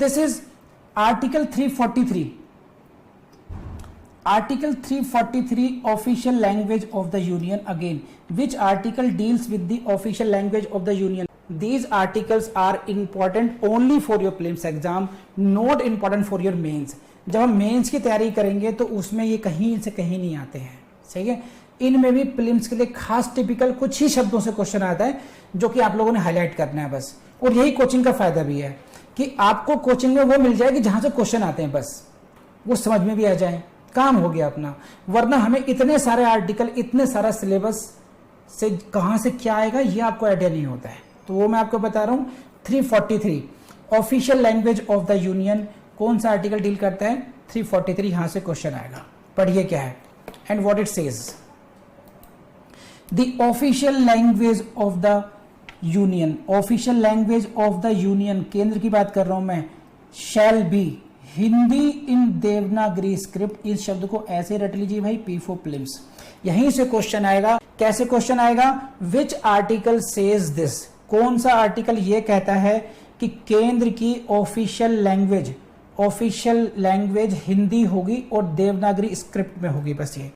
This is article 343, article 343 official language of the union. Again which article deals with the official language of the union. These articles are important only for your prelims exam, not important for your mains. जब हम mains की तैयारी करेंगे तो उसमें ये कहीं से कहीं नहीं आते हैं, सही है. इनमें भी प्रीलिम्स के लिए खास टिपिकल कुछ ही शब्दों से क्वेश्चन आता है जो कि आप लोगों ने हाईलाइट करना है बस. और यही कोचिंग का फायदा भी है कि आपको कोचिंग में वो मिल जाएगी जहां से क्वेश्चन आते हैं, बस वो समझ में भी आ जाए, काम हो गया अपना. वरना हमें इतने सारे आर्टिकल, इतने सारा सिलेबस से कहां से क्या आएगा ये आपको आइडिया नहीं होता है. तो वो मैं आपको बता रहा हूं. 343 official language of the union कौन सा आर्टिकल डील करता है? 343. यहां से क्वेश्चन आएगा. पढ़िए क्या है and what it says. The official language of the union, official language of the union, केंद्र की बात कर रहा हूं मैं, shall be Hindi in Devanagari script. इस शब्द को ऐसे रट लीजिए भाई, पी फॉर प्रीलिम्स. यहीं से क्वेश्चन आएगा. कैसे क्वेश्चन आएगा? विच आर्टिकल सेज दिस, कौन सा आर्टिकल ये कहता है कि केंद्र की ऑफिशियल लैंग्वेज हिंदी होगी और देवनागरी स्क्रिप्ट में होगी. बस ये.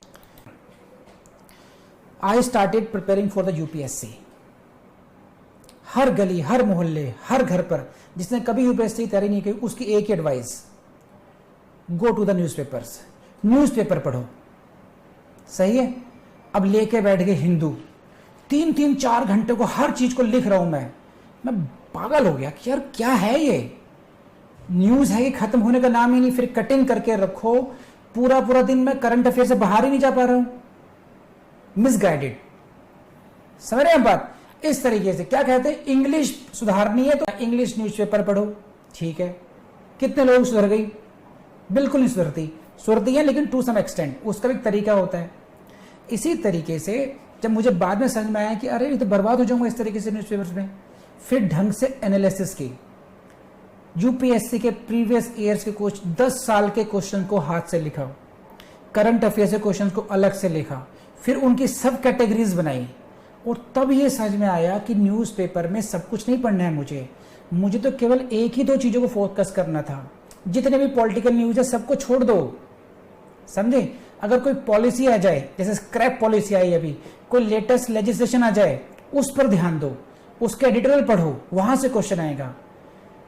I started preparing for the UPSC. हर गली, हर मोहल्ले, हर घर पर जिसने कभी यूपीएससी की तैयारी नहीं की उसकी एक ही advice, go to the newspapers, newspaper पढ़ो. सही है. अब लेके बैठ गए हिंदू, 3-4 घंटे को हर चीज को लिख रहा हूं मैं पागल हो गया कि यार क्या है ये न्यूज है, ये खत्म होने का नाम ही नहीं. फिर कटिंग करके रखो, पूरा दिन मैं करंट अफेयर से बाहर ही नहीं जा पा रहा हूं. मिसगाइडेड. समझ रहे हैं बात. इस तरीके से क्या कहते हैं, इंग्लिश सुधारनी है तो इंग्लिश न्यूज़पेपर पढ़ो. ठीक है. कितने लोग सुधर गई? बिल्कुल नहीं सुधरती. सुधरती है लेकिन टू सम एक्सटेंट, उसका भी एक तरीका होता है. इसी तरीके से जब मुझे बाद में समझ में आया कि अरे ये तो बर्बाद हो जाऊंगा इस तरीके से न्यूज़पेपर्स में, फिर ढंग से एनालिसिस की. यूपीएससी के प्रीवियस ईयर्स के 10 साल के क्वेश्चन को हाथ से लिखा, करंट अफेयर से क्वेश्चन को अलग से लिखा, फिर उनकी सब कैटेगरीज बनाई. और तब ये समझ में आया कि न्यूज़पेपर में सब कुछ नहीं पढ़ना है. मुझे तो केवल एक ही 2 चीजों को फोकस करना था. जितने भी पॉलिटिकल न्यूज है सबको छोड़ दो. समझे. अगर कोई पॉलिसी आ जाए, जैसे स्क्रैप पॉलिसी आई अभी, कोई लेटेस्ट लेजिस्लेशन आ जाए, उस पर ध्यान दो, उसके एडिटोरियल पढ़ो, वहां से क्वेश्चन आएगा.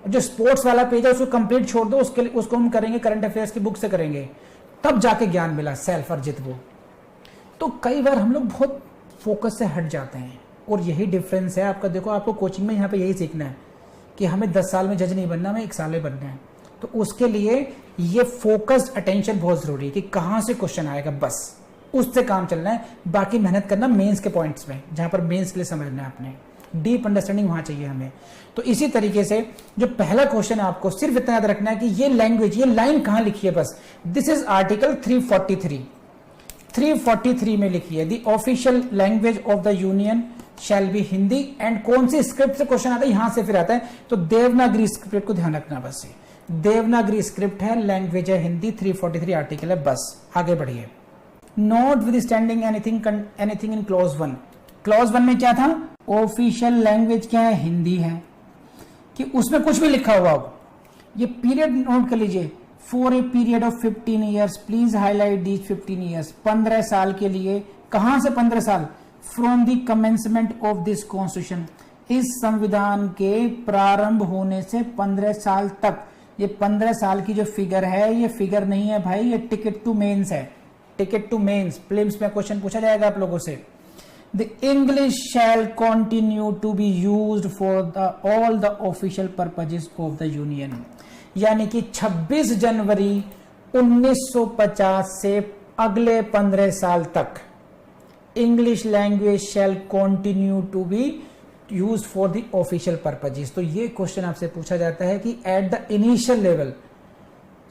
जो स्पोर्ट्स वाला पेज है उसको कंप्लीट छोड़ दो, उसको हम करेंगे करंट अफेयर्स की बुक से करेंगे, तब जाके ज्ञान मिला, सेल्फ अर्जित वो. तो कई बार हम लोग बहुत फोकस से हट जाते हैं और यही डिफरेंस है आपका. देखो आपको कोचिंग में यहाँ पे यही सीखना है कि हमें 10 साल में जज नहीं बनना, हमें 1 साल में बनना है. तो उसके लिए ये फोकस्ड अटेंशन बहुत जरूरी है कि कहां से क्वेश्चन आएगा, बस उससे काम चलना है. बाकी मेहनत करना मेंस के पॉइंट्स में, जहां पर मेंस के लिए समझना है आपने, डीप अंडरस्टैंडिंग वहां चाहिए हमें. तो इसी तरीके से जो पहला क्वेश्चन है आपको सिर्फ इतना याद रखना है कि ये लैंग्वेज, ये लाइन कहां लिखी है. बस दिस इज आर्टिकल 343 में लिखी है. The official language of the union shall be Hindi. And कौन सी स्क्रिप्ट से क्वेश्चन आता है, यहां से फिर आता है. तो देवनागरी स्क्रिप्ट को ध्यान रखना. बस देवनागरी स्क्रिप्ट है, लैंग्वेज है हिंदी, 343 आर्टिकल है. बस आगे बढ़िए. Not with standing anything in clause 1. Clause 1 में क्या था? ऑफिशियल लैंग्वेज क्या है? हिंदी है. कि उसमें कुछ भी लिखा हुआ हो. ये पीरियड नोट कर लीजिए. For a period of 15 years please highlight these 15 years. 15 साल के लिए. कहां से 15 साल? From the commencement of this constitution. इस संविधान के प्रारंभ होने से 15 साल तक. ये 15 साल की जो फिगर है, ये फिगर नहीं है भाई, ये टिकट टू मेंस है. Ticket to mains. प्रीलिम्स में क्वेश्चन पूछा जाएगा आप लोगों से. The English shall continue to be used for all the official purposes of the union. यानी कि 26 जनवरी 1950 से अगले 15 साल तक English language shall continue to be use for the official purposes. तो ये क्वेश्चन आपसे पूछा जाता है कि एट द इनिशियल लेवल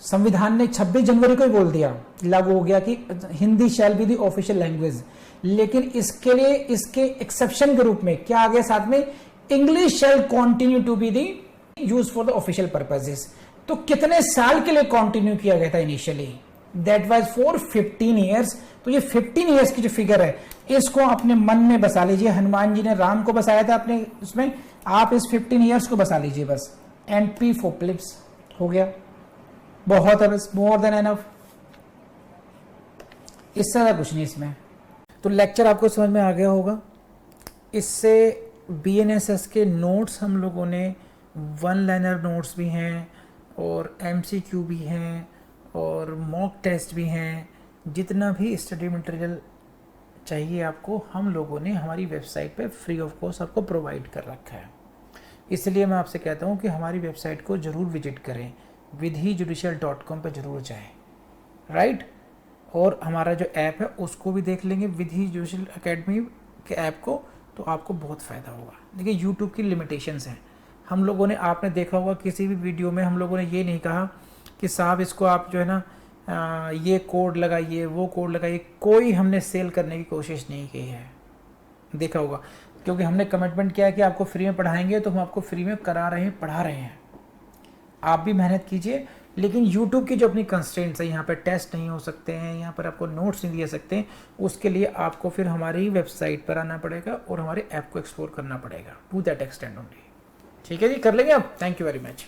संविधान ने 26 जनवरी को ही बोल दिया, लागू हो गया कि Hindi shall be the official language. लेकिन इसके लिए इसके एक्सेप्शन के रूप में क्या आ गया साथ में? English shall continue to be the use for the official purposes. तो कितने साल के लिए कंटिन्यू किया गया था initially? That was for 15 years. तो ये 15 ईयर्स की जो फिगर है इसको अपने मन में बसा लीजिए. हनुमान जी ने राम को बसाया था अपने उसमें, आप इस 15 ईयर्स को बसा लीजिए बस. एंड पी फॉर प्रीलिम्स हो गया, बहुत है बस, मोर देन एनफ, इससे ज़्यादा कुछ नहीं इसमें। तो लेक्चर आपको समझ में आ गया होगा। इससे BNSS के नोट्स हम लोगों ने, वन लाइनर नोट्स भी हैं और MCQ भी हैं और मॉक टेस्ट भी हैं। जितना भी स्टडी मटेरियल चाहिए आपको, हम लोगों ने हमारी वेबसाइट पे फ्री ऑफ कॉस्ट आपको प्रोवाइड कर रखा है। इसलिए मैं आपसे कहता हूँ कि हमारी वेबसाइट को ज़रूर विजिट करें, vidhijudicial.com पे ज़रूर जाएं, राइट। और हमारा जो ऐप है उसको भी देख लेंगे, विधि जुडिशियल एकेडमी के ऐप को, तो आपको बहुत फ़ायदा होगा। देखिए यूट्यूब की लिमिटेशंस हैं। हम लोगों ने, आपने देखा होगा किसी भी वीडियो में हम लोगों ने ये नहीं कहा कि साहब इसको आप जो है ना ये कोड लगाइए, वो कोड लगाइए, कोई हमने सेल करने की कोशिश नहीं की है, देखा होगा। क्योंकि हमने कमिटमेंट किया है कि आपको फ्री में पढ़ाएंगे, तो हम आपको फ्री में करा रहे हैं, पढ़ा रहे हैं। आप भी मेहनत कीजिए, लेकिन YouTube की जो अपनी कंस्ट्रेंट्स है, यहाँ पर टेस्ट नहीं हो सकते हैं, यहाँ पर आपको नोट्स नहीं दिए सकते हैं, उसके लिए आपको फिर हमारी वेबसाइट पर आना पड़ेगा और हमारे ऐप को एक्सप्लोर करना पड़ेगा, टू दैट एक्सटेंड ओनली। ठीक है जी, कर लेंगे आप। Thank you very much.